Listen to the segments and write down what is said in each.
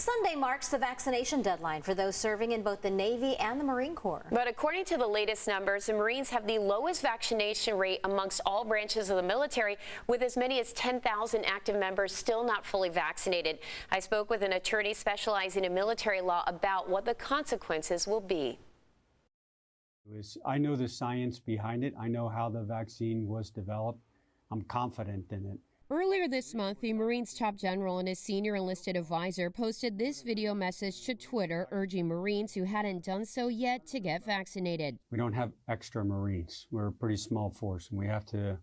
Sunday marks the vaccination deadline for those serving in both the Navy and the Marine Corps. But according to the latest numbers, the Marines have the lowest vaccination rate amongst all branches of the military, with as many as 10,000 active members still not fully vaccinated. I spoke with an attorney specializing in military law about what the consequences will be. I know the science behind it. I know how the vaccine was developed. I'm confident in it. Earlier this month, the Marines top general and his senior enlisted advisor posted this video message to Twitter urging Marines who hadn't done so yet to get vaccinated. We don't have extra Marines. We're a pretty small force, and we have to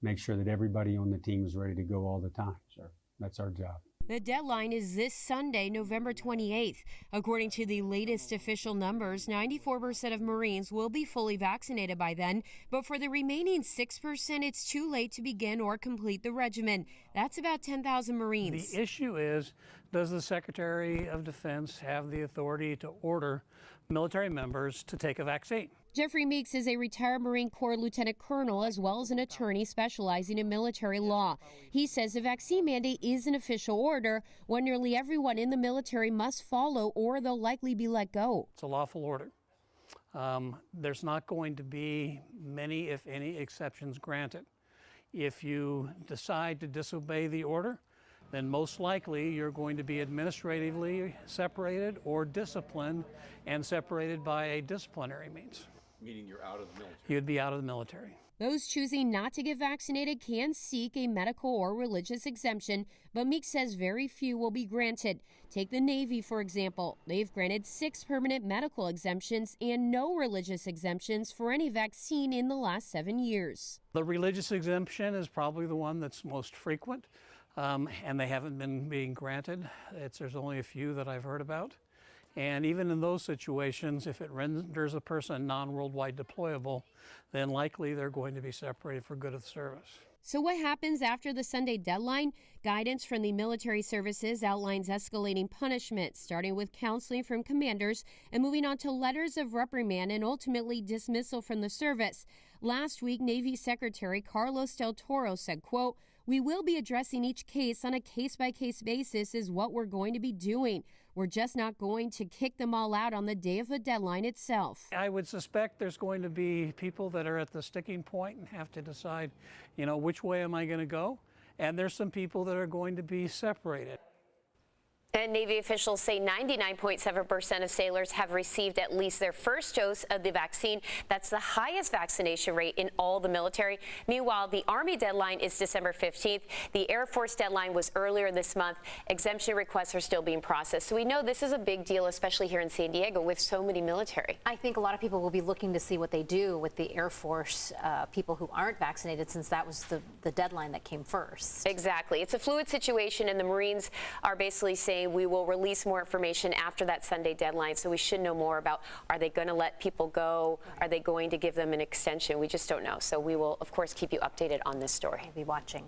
make sure that everybody on the team is ready to go all the time. Sure. That's our job. The deadline is this Sunday, November 28th. According to the latest official numbers, 94% of Marines will be fully vaccinated by then, but for the remaining 6%, it's too late to begin or complete the regimen. That's about 10,000 Marines. The issue is, does the Secretary of Defense have the authority to order military members to take a vaccine? Jeffrey Meeks is a retired Marine Corps lieutenant colonel as well as an attorney specializing in military law. He says the vaccine mandate is an official order, one nearly everyone in the military must follow or they'll likely be let go. It's a lawful order. There's not going to be many, if any, exceptions granted. If you decide to disobey the order, then most likely you're going to be administratively separated or disciplined and separated by a disciplinary means. Meaning you're out of the military? You'd be out of the military. Those choosing not to get vaccinated can seek a medical or religious exemption, but Meeks says very few will be granted. Take the Navy, for example. They've granted 6 permanent medical exemptions and no religious exemptions for any vaccine in the last 7 years. The religious exemption is probably the one that's most frequent, and they haven't been being granted. There's only a few that I've heard about. And even in those situations, if it renders a person non-worldwide deployable, then likely they're going to be separated for good of the service. So what happens after the Sunday deadline? Guidance from the military services outlines escalating punishment, starting with counseling from commanders and moving on to letters of reprimand and ultimately dismissal from the service. Last week, Navy Secretary Carlos Del Toro said, quote, "We will be addressing each case on a case-by-case basis is what we're going to be doing. We're just not going to kick them all out on the day of the deadline itself." I would suspect there's going to be people that are at the sticking point and have to decide, which way am I going to go? And there's some people that are going to be separated. And Navy officials say 99.7% of sailors have received at least their first dose of the vaccine. That's the highest vaccination rate in all the military. Meanwhile, the Army deadline is December 15th. The Air Force deadline was earlier this month. Exemption requests are still being processed. So we know this is a big deal, especially here in San Diego with so many military. I think a lot of people will be looking to see what they do with the Air Force people who aren't vaccinated, since that was the deadline that came first. Exactly. It's a fluid situation, and the Marines are basically saying we will release more information after that Sunday deadline, so we should know more about, are they going to let people go? Are they going to give them an extension? We just don't know. So we will, of course, keep you updated on this story. We'll be watching.